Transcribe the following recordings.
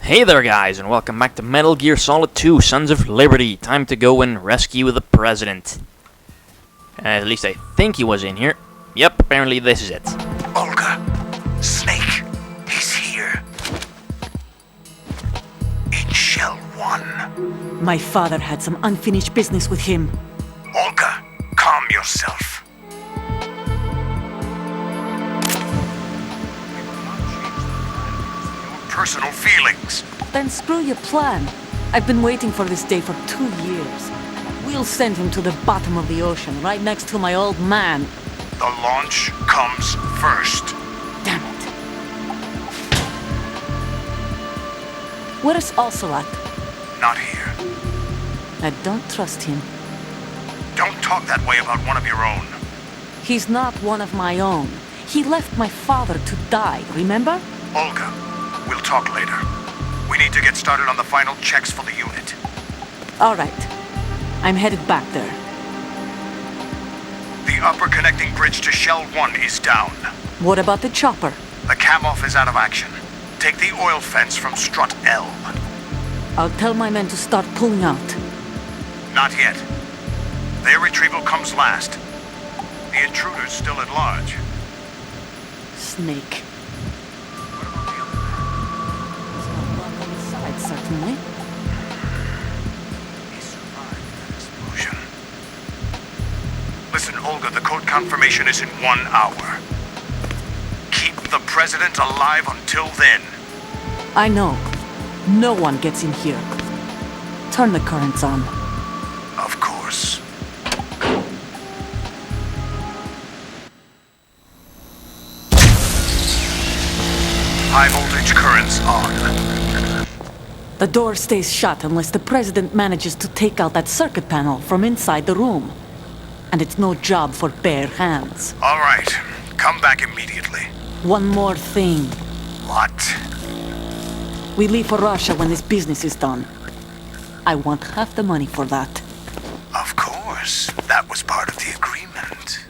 Hey there guys, and welcome back to Metal Gear Solid 2, Sons of Liberty. Time to go and rescue the president. At least I think he was in here. Yep, apparently this is it. Olga, Snake, he's here. In Shell One. My father had some unfinished business with him. Olga, calm yourself. Personal feelings. Then screw your plan. I've been waiting for this day for 2 years. We'll send him to the bottom of the ocean, right next to my old man. The launch comes first. Damn it. Where is Ocelot? Not here. I don't trust him. Don't talk that way about one of your own. He's not one of my own. He left my father to die, remember? Olga, we'll talk later. We need to get started on the final checks for the unit. All right. I'm headed back there. The upper connecting bridge to Shell One is down. What about the chopper? The cam-off is out of action. Take the oil fence from strut L. I'll tell my men to start pulling out. Not yet. Their retrieval comes last. The intruder's still at large. Snake. Certainly. He survived that explosion. Listen, Olga, the code confirmation is in 1 hour. Keep the president alive until then. I know. No one gets in here. Turn the currents on. Of course. High voltage currents on. The door stays shut unless the president manages to take out that circuit panel from inside the room. And it's no job for bare hands. All right. Come back immediately. One more thing. What? We leave for Russia when this business is done. I want half the money for that. Of course. That was part of the agreement.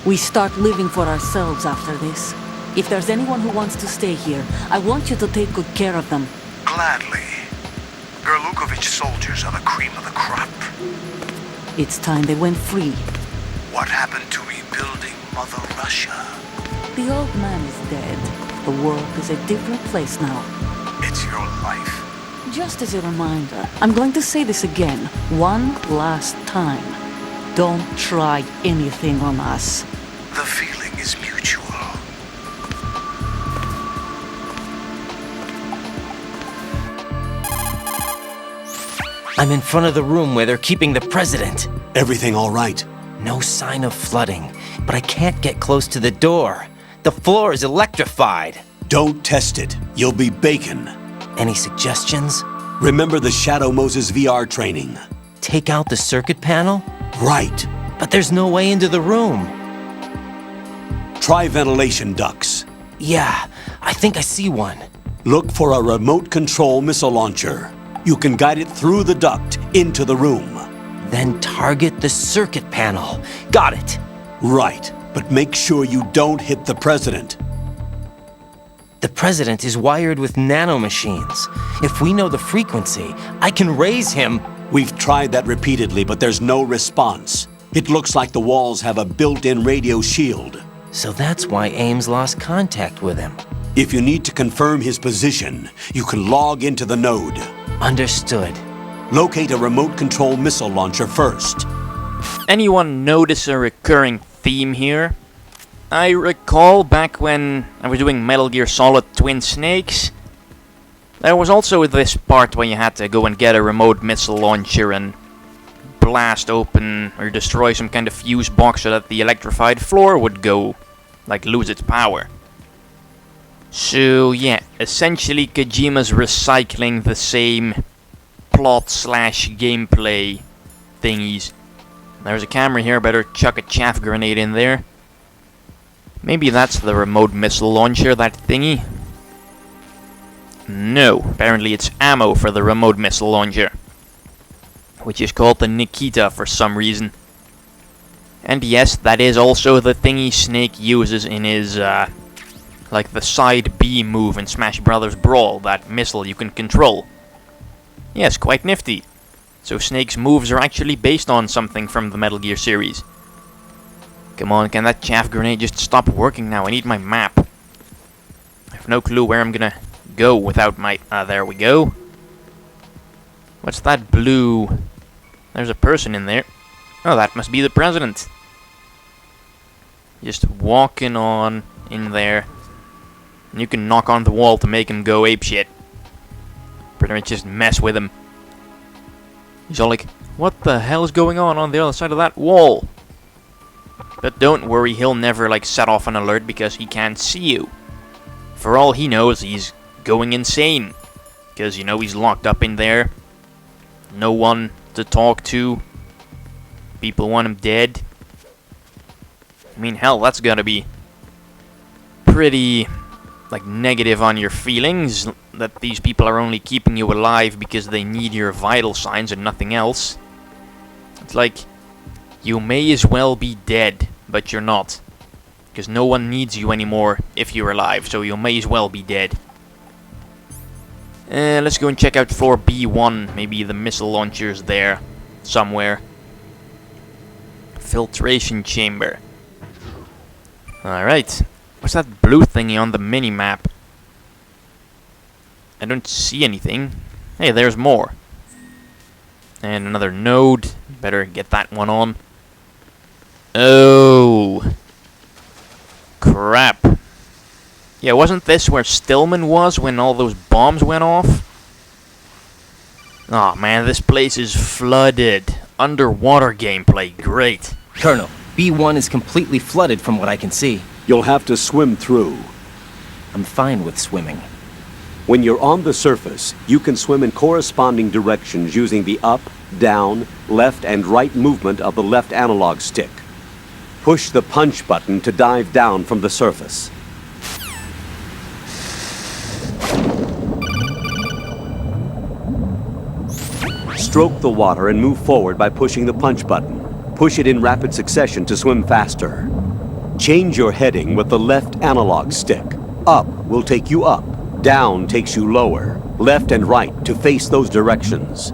We start living for ourselves after this. If there's anyone who wants to stay here, I want you to take good care of them. Gladly. Gerlukovich soldiers are the cream of the crop. It's time they went free. What happened to rebuilding Mother Russia? The old man is dead. The world is a different place now. It's your life. Just as a reminder, I'm going to say this again, one last time. Don't try anything on us. The feeling is mutual. I'm in front of the room where they're keeping the president. Everything all right? No sign of flooding, but I can't get close to the door. The floor is electrified. Don't test it. You'll be bacon. Any suggestions? Remember the Shadow Moses VR training? Take out the circuit panel? Right. But there's no way into the room. Try ventilation ducts. Yeah, I think I see one. Look for a remote control missile launcher. You can guide it through the duct into the room. Then target the circuit panel. Got it. Right, but make sure you don't hit the president. The president is wired with nanomachines. If we know the frequency, I can raise him. We've tried that repeatedly, but there's no response. It looks like the walls have a built-in radio shield. So that's why Ames lost contact with him. If you need to confirm his position, you can log into the node. Understood. Locate a remote control missile launcher first. Anyone notice a recurring theme here? I recall back when I was doing Metal Gear Solid Twin Snakes, there was also this part where you had to go and get a remote missile launcher and blast open or destroy some kind of fuse box so that the electrified floor would go, like, lose its power. So yeah, essentially Kojima's recycling the same plot/gameplay thingies. There's a camera here, better chuck a chaff grenade in there. Maybe that's the remote missile launcher, that thingy. No, apparently it's ammo for the remote missile launcher, which is called the Nikita for some reason. And yes, that is also the thingy Snake uses in his Like the side B move in Smash Brothers Brawl, that missile you can control. Yes, quite nifty. So Snake's moves are actually based on something from the Metal Gear series. Come on, can that chaff grenade just stop working now? I need my map. I have no clue where I'm gonna go without my... there we go. What's that blue? There's a person in there. Oh, that must be the president. Just walking on in there. And you can knock on the wall to make him go apeshit. Pretty much just mess with him. He's all like, what the hell is going on the other side of that wall? But don't worry, he'll never like set off an alert because he can't see you. For all he knows, he's going insane. Because, you know, he's locked up in there. No one to talk to. People want him dead. I mean, hell, that's gotta be pretty, like, negative on your feelings. That these people are only keeping you alive because they need your vital signs and nothing else. It's like, you may as well be dead, but you're not. Because no one needs you anymore if you're alive, so you may as well be dead. Let's go and check out floor B1. Maybe the missile launcher's there somewhere. Filtration chamber. Alright. What's that blue thingy on the mini-map? I don't see anything. Hey, there's more. And another node. Better get that one on. Oh. Crap. Yeah, wasn't this where Stillman was when all those bombs went off? Oh man, this place is flooded. Underwater gameplay, great. Colonel, B1 is completely flooded from what I can see. You'll have to swim through. I'm fine with swimming. When you're on the surface, you can swim in corresponding directions using the up, down, left, and right movement of the left analog stick. Push the punch button to dive down from the surface. Stroke the water and move forward by pushing the punch button. Push it in rapid succession to swim faster. Change your heading with the left analog stick. Up will take you up. Down takes you lower. Left and right to face those directions.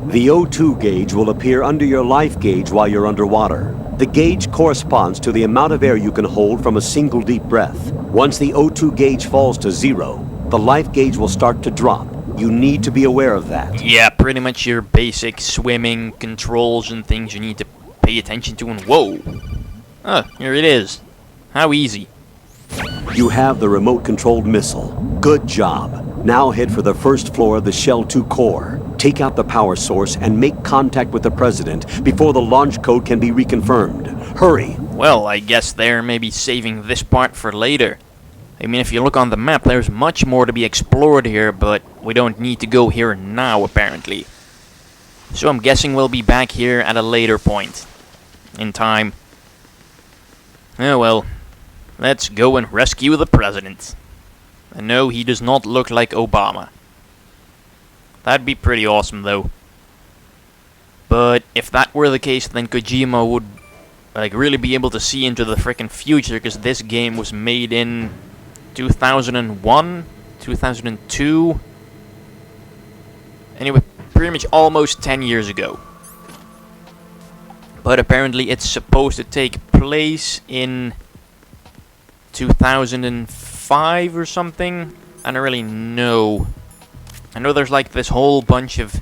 The O2 gauge will appear under your life gauge while you're underwater. The gauge corresponds to the amount of air you can hold from a single deep breath. Once the O2 gauge falls to 0, the life gauge will start to drop. You need to be aware of that. Yeah, pretty much your basic swimming controls and things you need to pay attention to. And whoa! Oh, here it is. How easy. You have the remote-controlled missile. Good job. Now head for the first floor of the Shell 2 core. Take out the power source and make contact with the President before the launch code can be reconfirmed. Hurry! Well, I guess they're maybe saving this part for later. I mean, if you look on the map, there's much more to be explored here, but we don't need to go here now, apparently. So I'm guessing we'll be back here at a later point in time. Oh well, let's go and rescue the President. And no, he does not look like Obama. That'd be pretty awesome, though. But if that were the case, then Kojima would like really be able to see into the frickin' future, because this game was made in 2001, 2002. Anyway, pretty much almost 10 years ago. But apparently it's supposed to take place in 2005 or something. I don't really know. I know there's like this whole bunch of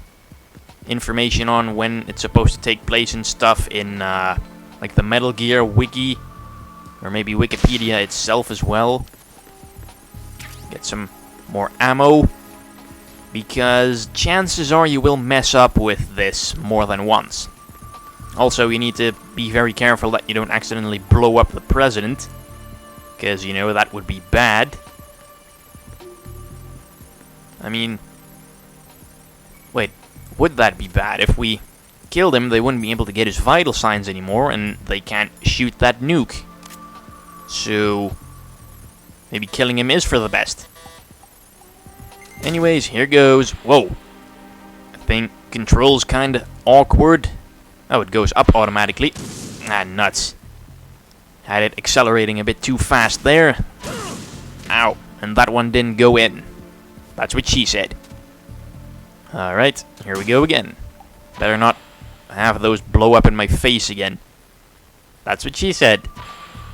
information on when it's supposed to take place and stuff in like the Metal Gear wiki, or maybe Wikipedia itself as well. Get some more ammo, because chances are you will mess up with this more than once. Also, you need to be very careful that you don't accidentally blow up the President, because, you know, that would be bad. I mean, wait, would that be bad? If we killed him, they wouldn't be able to get his vital signs anymore, and they can't shoot that nuke. So maybe killing him is for the best. Anyways, here goes. Whoa. I think control's kinda awkward. Oh, it goes up automatically. Ah, nuts. Had it accelerating a bit too fast there. Ow. And that one didn't go in. That's what she said. Alright, here we go again. Better not have those blow up in my face again. That's what she said.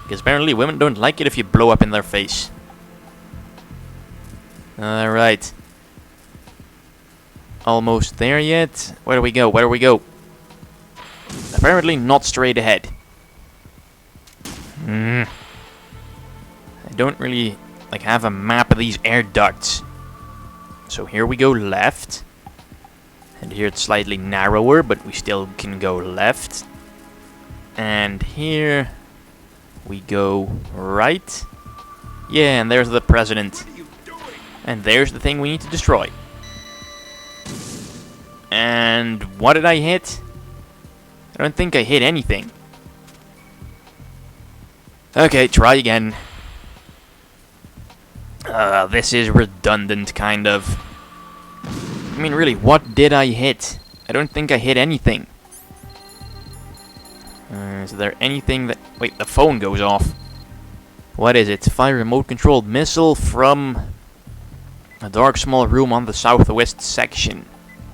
Because apparently women don't like it if you blow up in their face. Alright. Almost there yet. Where do we go? Where do we go? Apparently not straight ahead. I don't really have a map of these air ducts. So here we go left. And here it's slightly narrower, but we still can go left. And here we go right. Yeah, and there's the president. And there's the thing we need to destroy. And what did I hit? I don't think I hit anything. Okay, try again. This is redundant, kind of. I mean, really, what did I hit? I don't think I hit anything. Is there anything that... Wait, the phone goes off. What is it? Fire remote-controlled missile from a dark small room on the southwest section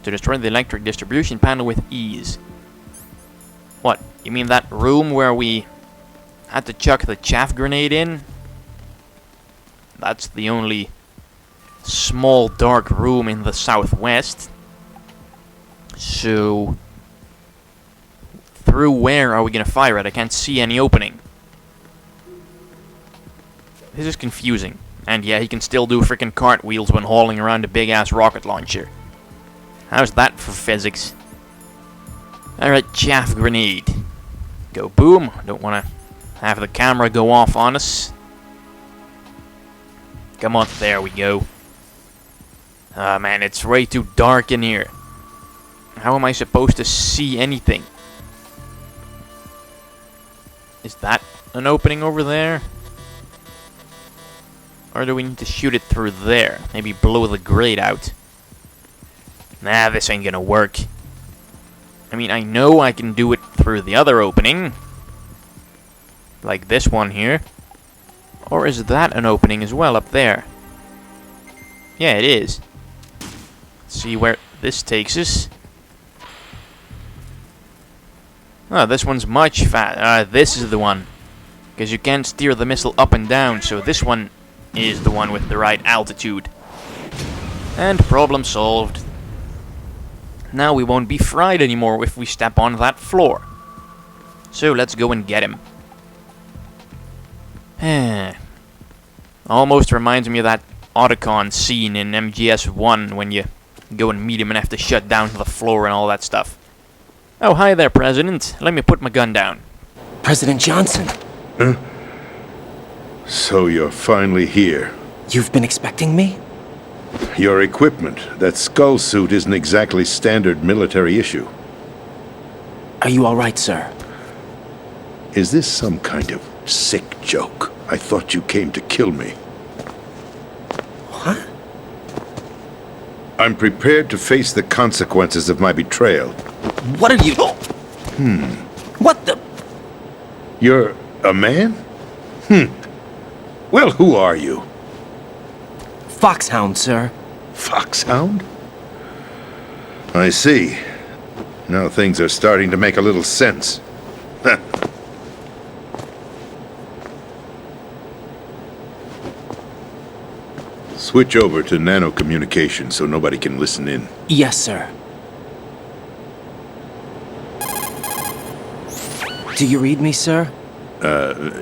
to destroy the electric distribution panel with ease. What? You mean that room where we had to chuck the chaff grenade in? That's the only small dark room in the southwest. So through where are we gonna fire it? I can't see any opening. This is confusing. And yeah, he can still do freaking cartwheels when hauling around a big ass rocket launcher. How's that for physics? Alright, chaff grenade. Go boom. Don't wanna have the camera go off on us. Come on, there we go. Ah man, it's way too dark in here. How am I supposed to see anything? Is that an opening over there? Or do we need to shoot it through there? Maybe blow the grate out. Nah, this ain't gonna work. I mean, I know I can do it through the other opening. Like this one here. Or is that an opening as well up there? Yeah, it is. Let's see where this takes us. Oh, this one's much fast. This is the one. Because you can't steer the missile up and down, so this one is the one with the right altitude. And problem solved. Now we won't be fried anymore if we step on that floor. So let's go and get him. Almost reminds me of that Otacon scene in MGS1 when you go and meet him and have to shut down the floor and all that stuff. Oh, hi there, President. Let me put my gun down. President Johnson, Huh? So you're finally here. you've been expecting me? Your equipment, that skull suit isn't exactly standard military issue. Are you all right, sir? Is this some kind of sick joke? I thought you came to kill me. What? I'm prepared to face the consequences of my betrayal. What are you... What the... You're a man? Well, who are you? Foxhound, sir. Foxhound? I see. Now things are starting to make a little sense. Switch over to nano-communication so nobody can listen in. Yes, sir. Do you read me, sir?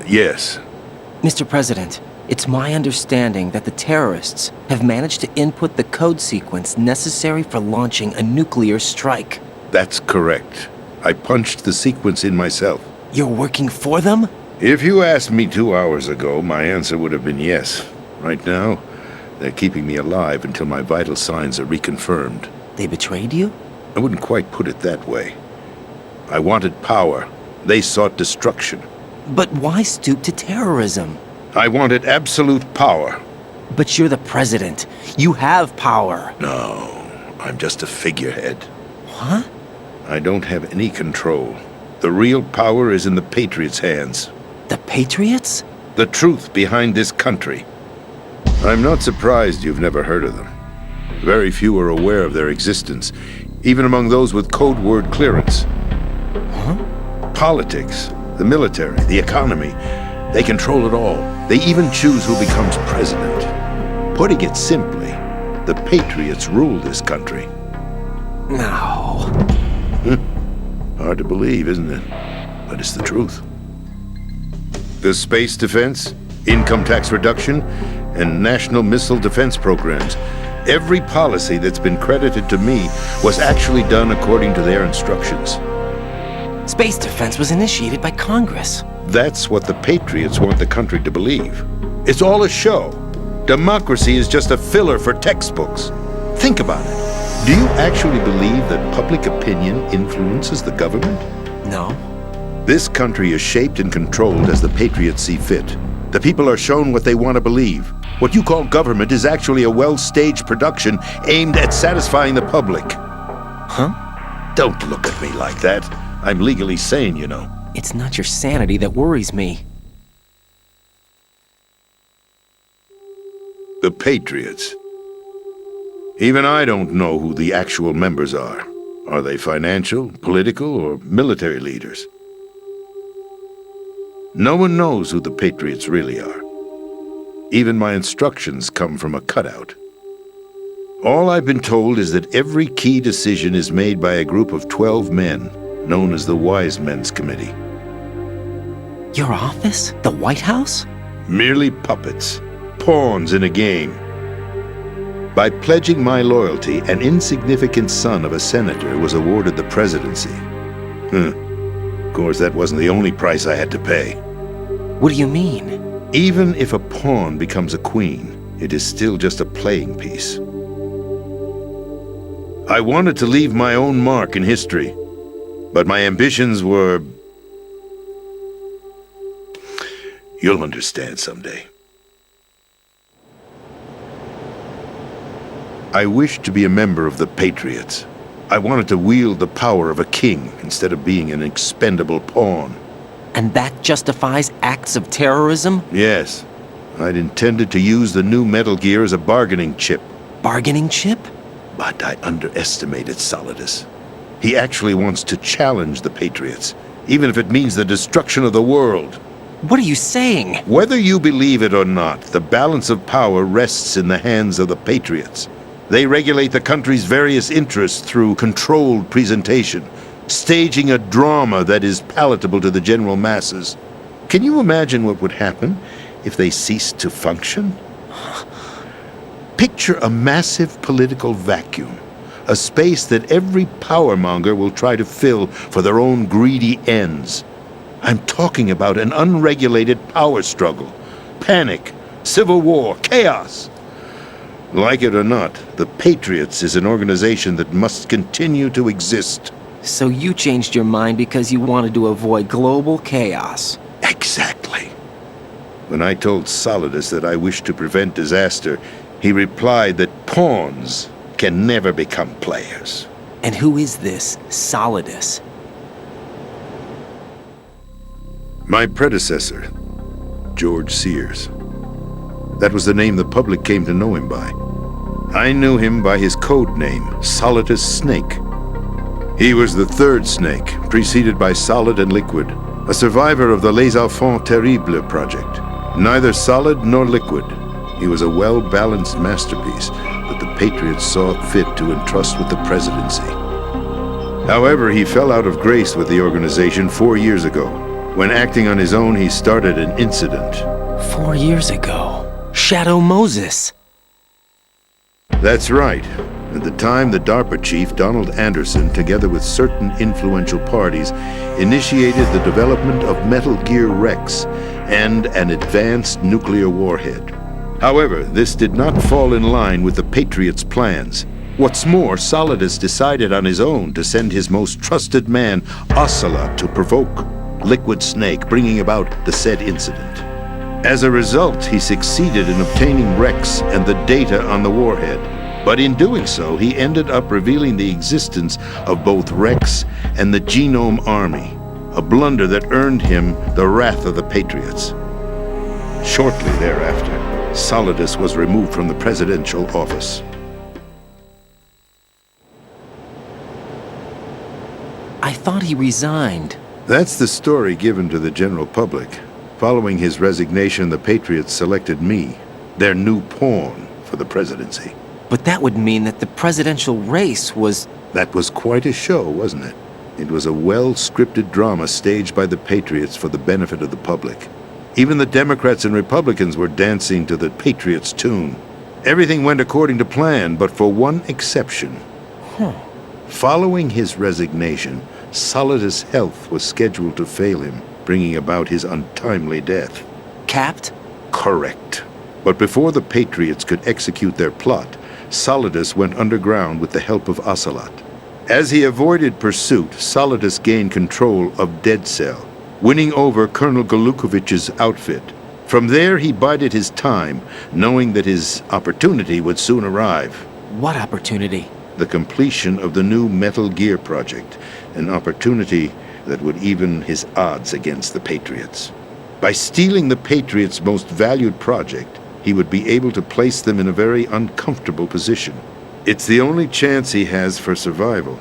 Yes. Mr. President, it's my understanding that the terrorists have managed to input the code sequence necessary for launching a nuclear strike. That's correct. I punched the sequence in myself. You're working for them? If you asked me 2 hours ago, my answer would have been yes. Right now, they're keeping me alive until my vital signs are reconfirmed. They betrayed you? I wouldn't quite put it that way. I wanted power. They sought destruction. But why stoop to terrorism? I wanted absolute power. But you're the president. You have power. No, I'm just a figurehead. What? I don't have any control. The real power is in the Patriots' hands. The Patriots? The truth behind this country. I'm not surprised you've never heard of them. Very few are aware of their existence, even among those with code word clearance. Huh? Politics, the military, the economy, they control it all. They even choose who becomes president. Putting it simply, the Patriots rule this country. No. Hard to believe, isn't it? But it's the truth. The space defense, income tax reduction, and national missile defense programs. Every policy that's been credited to me was actually done according to their instructions. Space defense was initiated by Congress. That's what the Patriots want the country to believe. It's all a show. Democracy is just a filler for textbooks. Think about it. Do you actually believe that public opinion influences the government? No. This country is shaped and controlled as the Patriots see fit. The people are shown what they want to believe. What you call government is actually a well-staged production aimed at satisfying the public. Huh? Don't look at me like that. I'm legally sane, you know. It's not your sanity that worries me. The Patriots. Even I don't know who the actual members are. Are they financial, political, or military leaders? No one knows who the Patriots really are. Even my instructions come from a cutout. All I've been told is that every key decision is made by a group of 12 men, known as the Wise Men's Committee. Your office? The White House? Merely puppets, pawns in a game. By pledging my loyalty, an insignificant son of a senator was awarded the presidency. Of course, that wasn't the only price I had to pay. What do you mean? Even if a pawn becomes a queen, it is still just a playing piece. I wanted to leave my own mark in history, but my ambitions were... You'll understand someday. I wished to be a member of the Patriots. I wanted to wield the power of a king instead of being an expendable pawn. And that justifies acts of terrorism? Yes. I'd intended to use the new Metal Gear as a bargaining chip. Bargaining chip? But I underestimated Solidus. He actually wants to challenge the Patriots, even if it means the destruction of the world. What are you saying? Whether you believe it or not, the balance of power rests in the hands of the Patriots. They regulate the country's various interests through controlled presentation, staging a drama that is palatable to the general masses. Can you imagine what would happen if they ceased to function? Picture a massive political vacuum, a space that every powermonger will try to fill for their own greedy ends. I'm talking about an unregulated power struggle, panic, civil war, chaos. Like it or not, the Patriots is an organization that must continue to exist. So you changed your mind because you wanted to avoid global chaos. Exactly. When I told Solidus that I wished to prevent disaster, he replied that pawns can never become players. And who is this Solidus? My predecessor, George Sears. That was the name the public came to know him by. I knew him by his code name, Solidus Snake. He was the third snake, preceded by Solid and Liquid, a survivor of the Les Enfants Terribles project. Neither solid nor liquid, he was a well-balanced masterpiece that the Patriots saw fit to entrust with the presidency. However, he fell out of grace with the organization 4 years ago. When acting on his own, he started an incident. 4 years ago. Shadow Moses. That's right. At the time, the DARPA chief, Donald Anderson, together with certain influential parties, initiated the development of Metal Gear Rex and an advanced nuclear warhead. However, this did not fall in line with the Patriots' plans. What's more, Solidus decided on his own to send his most trusted man, Ocelot, to provoke Liquid Snake, bringing about the said incident. As a result, he succeeded in obtaining Rex and the data on the warhead. But in doing so, he ended up revealing the existence of both Rex and the Genome Army, a blunder that earned him the wrath of the Patriots. Shortly thereafter, Solidus was removed from the presidential office. I thought he resigned. That's the story given to the general public. Following his resignation, the Patriots selected me, their new pawn for the presidency. But that would mean that the presidential race was... That was quite a show, wasn't it? It was a well-scripted drama staged by the Patriots for the benefit of the public. Even the Democrats and Republicans were dancing to the Patriots' tune. Everything went according to plan, but for one exception. Following his resignation, Solidus' health was scheduled to fail him, bringing about his untimely death. Capped? Correct. But before the Patriots could execute their plot, Solidus went underground with the help of Ocelot. As he avoided pursuit, Solidus gained control of Dead Cell, winning over Colonel Golukovich's outfit. From there, he bided his time, knowing that his opportunity would soon arrive. What opportunity? The completion of the new Metal Gear project, an opportunity that would even his odds against the Patriots. By stealing the Patriots' most valued project, he would be able to place them in a very uncomfortable position. It's the only chance he has for survival.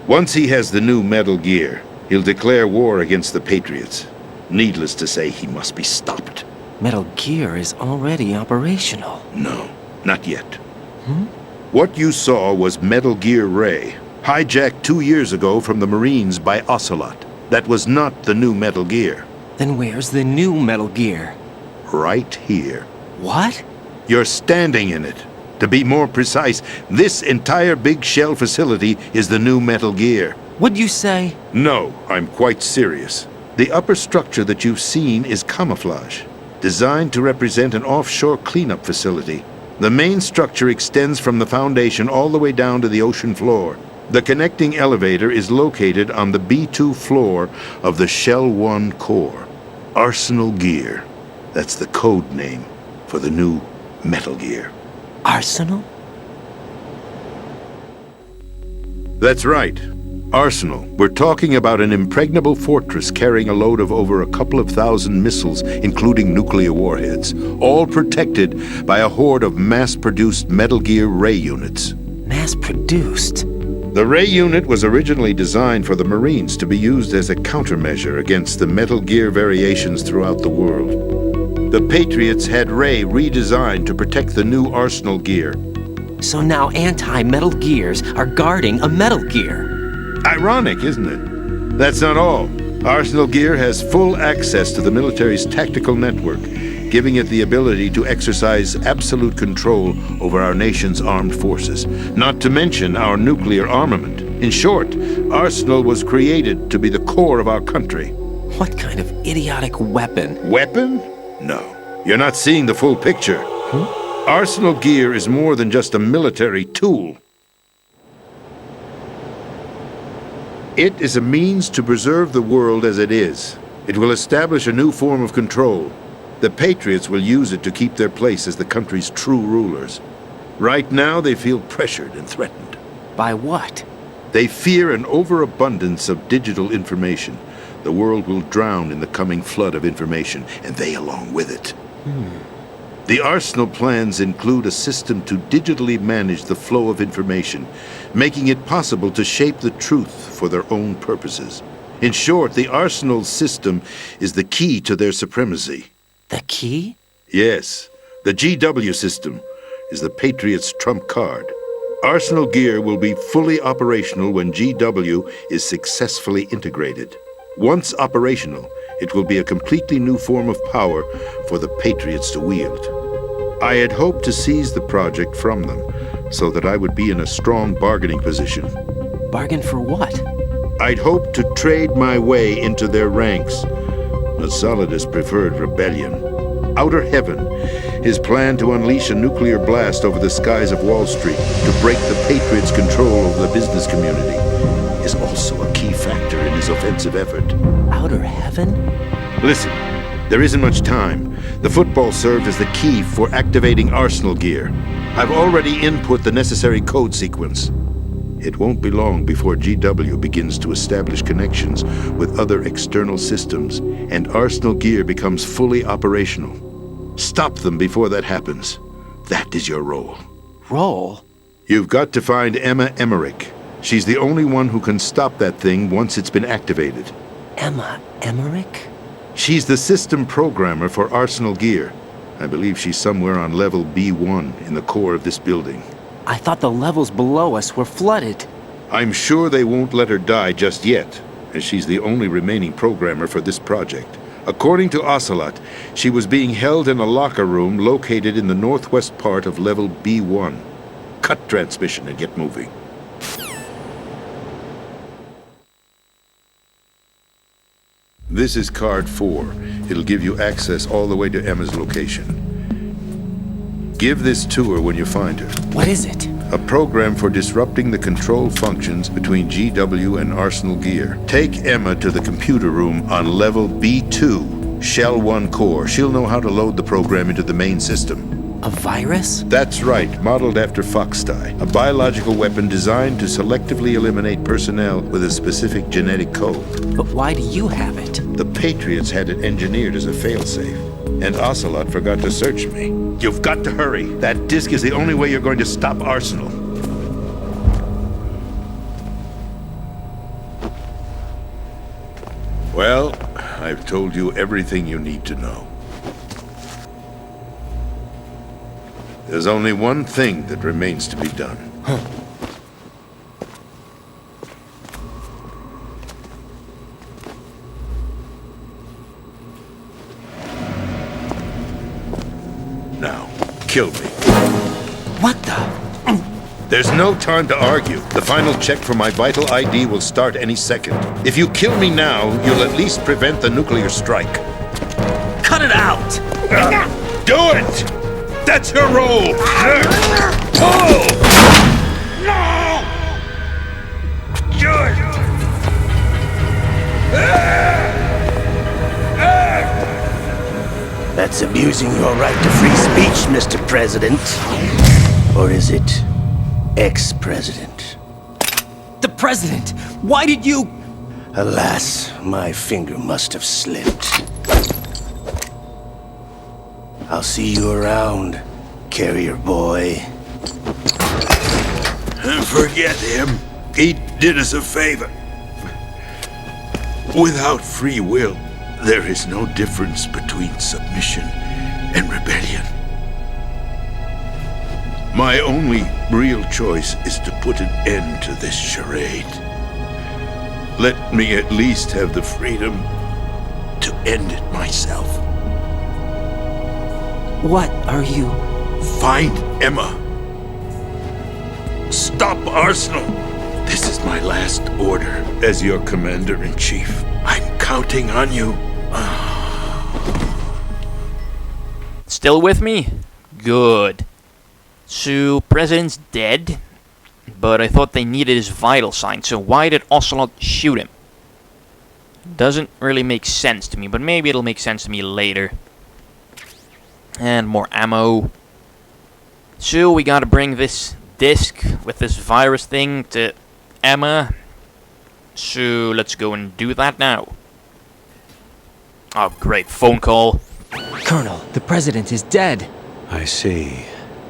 Once he has the new Metal Gear, he'll declare war against the Patriots. Needless to say, he must be stopped. Metal Gear is already operational. No, not yet. What you saw was Metal Gear Ray, hijacked 2 years ago from the Marines by Ocelot. That was not the new Metal Gear. Then where's the new Metal Gear? Right here. What? You're standing in it. To be more precise, this entire big shell facility is the new Metal Gear. What'd you say? No, I'm quite serious. The upper structure that you've seen is camouflage, designed to represent an offshore cleanup facility. The main structure extends from the foundation all the way down to the ocean floor. The connecting elevator is located on the B2 floor of the Shell One core. Arsenal Gear. That's the code name for the new Metal Gear. Arsenal? That's right. Arsenal. We're talking about an impregnable fortress carrying a load of over a couple of thousand missiles, including nuclear warheads, all protected by a horde of mass-produced Metal Gear Ray units. Mass-produced? The Ray unit was originally designed for the Marines to be used as a countermeasure against the Metal Gear variations throughout the world. The Patriots had Ray redesigned to protect the new Arsenal Gear. So now anti-Metal Gears are guarding a Metal Gear. Ironic, isn't it? That's not all. Arsenal Gear has full access to the military's tactical network, giving it the ability to exercise absolute control over our nation's armed forces, not to mention our nuclear armament. In short, Arsenal was created to be the core of our country. What kind of idiotic weapon? Weapon? No. You're not seeing the full picture. Arsenal Gear is more than just a military tool. It is a means to preserve the world as it is. It will establish a new form of control. The Patriots will use it to keep their place as the country's true rulers. Right now, they feel pressured and threatened. By what? They fear an overabundance of digital information. The world will drown in the coming flood of information, and they along with it. The Arsenal plans include a system to digitally manage the flow of information, making it possible to shape the truth for their own purposes. In short, the Arsenal system is the key to their supremacy. The key? Yes, the GW system is the Patriots' trump card. Arsenal Gear will be fully operational when GW is successfully integrated. Once operational, it will be a completely new form of power for the Patriots to wield. I had hoped to seize the project from them, so that I would be in a strong bargaining position. Bargain for what? I'd hoped to trade my way into their ranks, but Solidus preferred rebellion. Outer Heaven, his plan to unleash a nuclear blast over the skies of Wall Street to break the Patriots' control over the business community, is also a key factor in his offensive effort. Outer Heaven? Listen, there isn't much time. The football served as the key for activating Arsenal Gear. I've already input the necessary code sequence. It won't be long before GW begins to establish connections with other external systems, and Arsenal Gear becomes fully operational. Stop them before that happens. That is your role. Roll? You've got to find Emma Emmerich. She's the only one who can stop that thing once it's been activated. Emma Emmerich? She's the system programmer for Arsenal Gear. I believe she's somewhere on level B1 in the core of this building. I thought the levels below us were flooded. I'm sure they won't let her die just yet, as she's the only remaining programmer for this project. According to Ocelot, she was being held in a locker room located in the northwest part of level B1. Cut transmission and get moving. This is card 4. It'll give you access all the way to Emma's location. Give this to her when you find her. What is it? A program for disrupting the control functions between GW and Arsenal Gear. Take Emma to the computer room on level B2, Shell One core. She'll know how to load the program into the main system. A virus? That's right, modeled after Foxdie, a biological weapon designed to selectively eliminate personnel with a specific genetic code. But why do you have it? The Patriots had it engineered as a failsafe, and Ocelot forgot to search me. You've got to hurry. That disk is the only way you're going to stop Arsenal. Well, I've told you everything you need to know. There's only one thing that remains to be done. Now, kill me. What the? There's no time to argue. The final check for my vital ID will start any second. If you kill me now, you'll at least prevent the nuclear strike. Cut it out! Do it! That's your role! Pull! No! Do it! That's abusing your right to free speech, Mr. President. Or is it ex-president? The president! Why did you... Alas, my finger must have slipped. I'll see you around, carrier boy. Forget him. He did us a favor. Without free will, there is no difference between submission and rebellion. My only real choice is to put an end to this charade. Let me at least have the freedom to end it myself. What are you... Find Emma. Stop Arsenal. This is my last order as your commander-in-chief. I'm counting on you. Still with me? Good. So, President's dead, but I thought they needed his vital signs, so why did Ocelot shoot him? Doesn't really make sense to me, but maybe it'll make sense to me later. And more ammo. So we gotta bring this disc with this virus thing to Emma. So let's go and do that now. Oh great, phone call. Colonel, the president is dead. I see.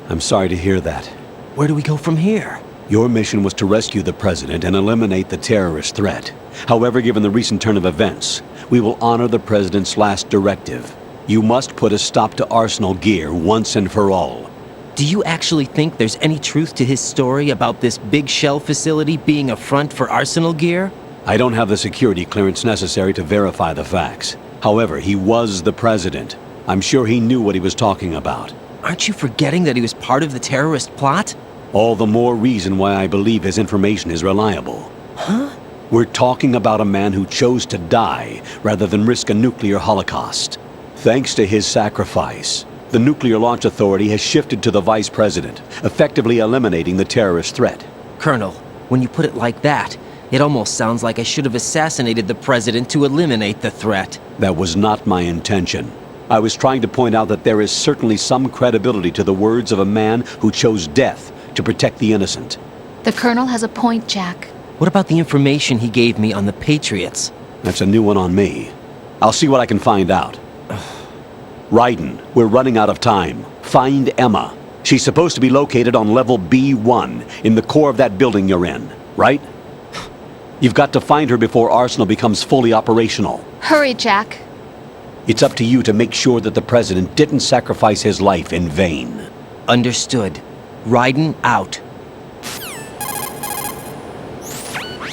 I'm sorry to hear that. Where do we go from here? Your mission was to rescue the president and eliminate the terrorist threat. However, given the recent turn of events, we will honor the president's last directive. You must put a stop to Arsenal Gear once and for all. Do you actually think there's any truth to his story about this big shell facility being a front for Arsenal Gear? I don't have the security clearance necessary to verify the facts. However, he was the president. I'm sure he knew what he was talking about. Aren't you forgetting that he was part of the terrorist plot? All the more reason why I believe his information is reliable. Huh? We're talking about a man who chose to die rather than risk a nuclear holocaust. Thanks to his sacrifice, the Nuclear Launch Authority has shifted to the Vice President, effectively eliminating the terrorist threat. Colonel, when you put it like that, it almost sounds like I should have assassinated the president to eliminate the threat. That was not my intention. I was trying to point out that there is certainly some credibility to the words of a man who chose death to protect the innocent. The Colonel has a point, Jack. What about the information he gave me on the Patriots? That's a new one on me. I'll see what I can find out. Raiden, we're running out of time. Find Emma. She's supposed to be located on level B1, in the core of that building you're in, right? You've got to find her before Arsenal becomes fully operational. Hurry, Jack. It's up to you to make sure that the President didn't sacrifice his life in vain. Understood. Raiden out.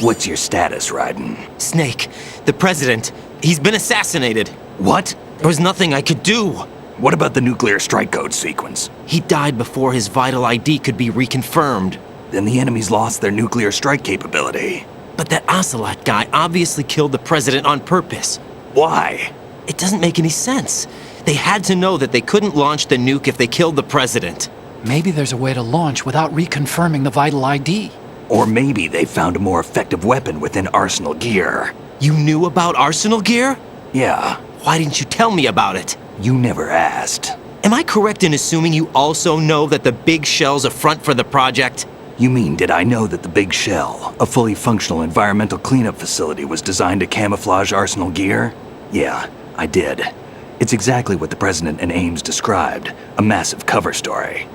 What's your status, Raiden? Snake, the President, he's been assassinated. What? There was nothing I could do. What about the nuclear strike code sequence? He died before his vital ID could be reconfirmed. Then the enemy's lost their nuclear strike capability. But that Ocelot guy obviously killed the President on purpose. Why? It doesn't make any sense. They had to know that they couldn't launch the nuke if they killed the President. Maybe there's a way to launch without reconfirming the vital ID. Or maybe they found a more effective weapon within Arsenal gear. You knew about Arsenal gear? Yeah, Why didn't you tell me about it? you never asked. Am I correct in assuming you also know that the Big Shell's a front for the project? You mean, did I know that the Big Shell, a fully functional environmental cleanup facility, was designed to camouflage Arsenal gear? Yeah, I did. It's exactly what the President and Ames described, a massive cover story.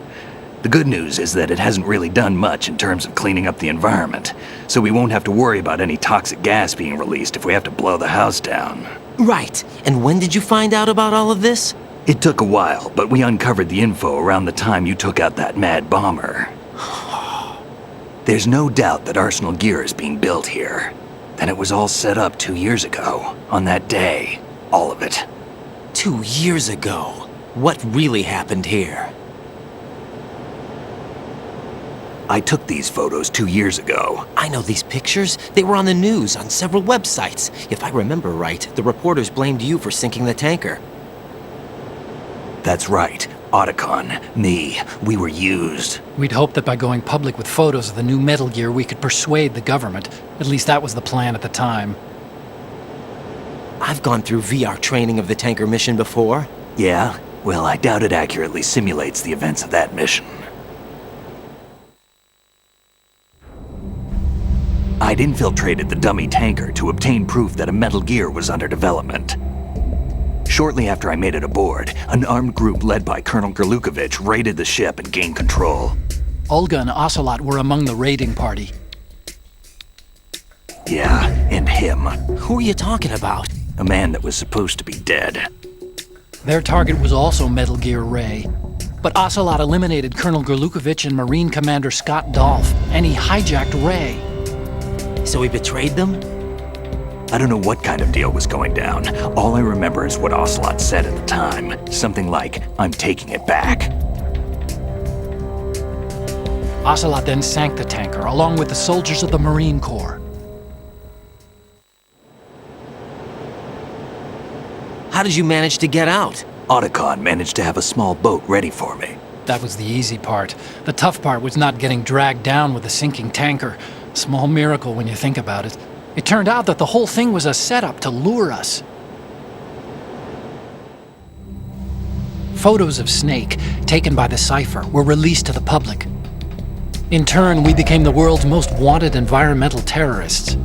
The good news is that it hasn't really done much in terms of cleaning up the environment, so we won't have to worry about any toxic gas being released if we have to blow the house down. Right. And when did you find out about all of this? It took a while, but we uncovered the info around the time you took out that mad bomber. There's no doubt that Arsenal gear is being built here. Then it was all set up 2 years ago, on that day. All of it. 2 years ago. What really happened here? I took these photos 2 years ago. I know these pictures. They were on the news, on several websites. If I remember right, the reporters blamed you for sinking the tanker. That's right. Otacon, me, we were used. We'd hoped that by going public with photos of the new Metal Gear, we could persuade the government. At least that was the plan at the time. I've gone through VR training of the tanker mission before. Yeah? Well, I doubt it accurately simulates the events of that mission. I'd infiltrated the dummy tanker to obtain proof that a Metal Gear was under development. Shortly after I made it aboard, an armed group led by Colonel Gerlukovich raided the ship and gained control. Olga and Ocelot were among the raiding party. Yeah, and him. Who are you talking about? A man that was supposed to be dead. Their target was also Metal Gear Ray. But Ocelot eliminated Colonel Gerlukovich and Marine Commander Scott Dolph, and he hijacked Ray. So he betrayed them? I don't know what kind of deal was going down. All I remember is what Ocelot said at the time. Something like, "I'm taking it back." Ocelot then sank the tanker, along with the soldiers of the Marine Corps. How did you manage to get out? Otacon managed to have a small boat ready for me. That was the easy part. The tough part was not getting dragged down with a sinking tanker. Small miracle when you think about it. It turned out that the whole thing was a setup to lure us. Photos of Snake, taken by the Cypher, were released to the public. In turn, we became the world's most wanted environmental terrorists.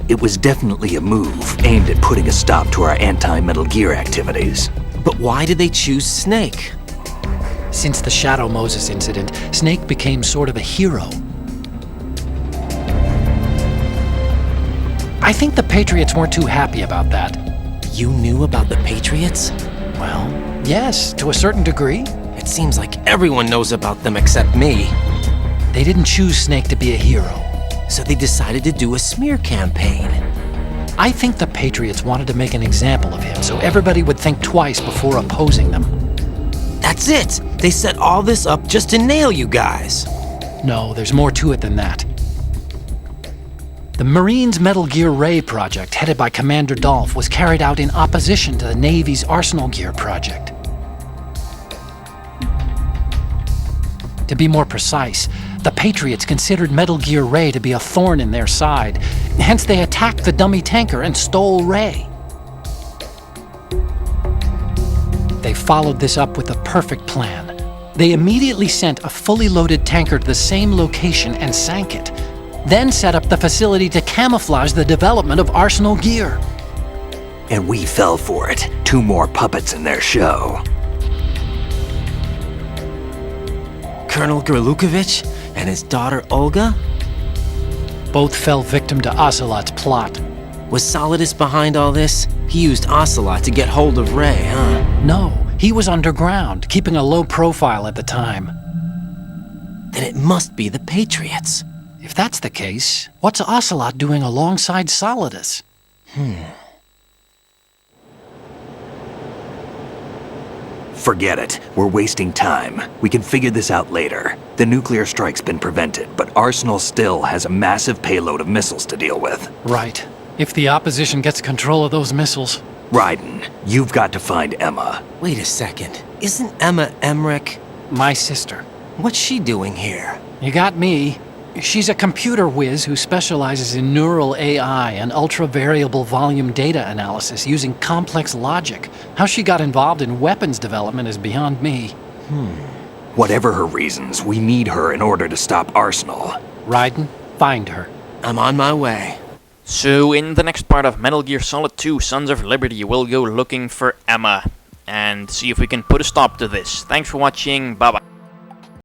It was definitely a move aimed at putting a stop to our anti-Metal Gear activities. But why did they choose Snake? Since the Shadow Moses incident, Snake became sort of a hero. I think the Patriots weren't too happy about that. You knew about the Patriots? Well, yes, to a certain degree. It seems like everyone knows about them except me. They didn't choose Snake to be a hero. So they decided to do a smear campaign. I think the Patriots wanted to make an example of him so everybody would think twice before opposing them. That's it! They set all this up just to nail you guys. No, there's more to it than that. The Marines' Metal Gear Ray project, headed by Commander Dolph, was carried out in opposition to the Navy's Arsenal Gear project. To be more precise, the Patriots considered Metal Gear Ray to be a thorn in their side. Hence, they attacked the dummy tanker and stole Ray. They followed this up with a perfect plan. They immediately sent a fully loaded tanker to the same location and sank it. Then set up the facility to camouflage the development of Arsenal Gear. And we fell for it. 2 more puppets in their show. Colonel Gerlukovich and his daughter Olga? Both fell victim to Ocelot's plot. Was Solidus behind all this? He used Ocelot to get hold of Ray, huh? No, he was underground, keeping a low profile at the time. Then it must be the Patriots. If that's the case, what's Ocelot doing alongside Solidus? Forget it. We're wasting time. We can figure this out later. The nuclear strike's been prevented, but Arsenal still has a massive payload of missiles to deal with. Right. If the opposition gets control of those missiles. Raiden, you've got to find Emma. Wait a second. Isn't Emma Emmerich? My sister. What's she doing here? You got me. She's a computer whiz who specializes in neural AI and ultra-variable volume data analysis using complex logic. How she got involved in weapons development is beyond me. Whatever her reasons, we need her in order to stop Arsenal. Raiden, find her. I'm on my way. So in the next part of Metal Gear Solid 2 Sons of Liberty, we'll go looking for Emma and see if we can put a stop to this. Thanks for watching, bye bye.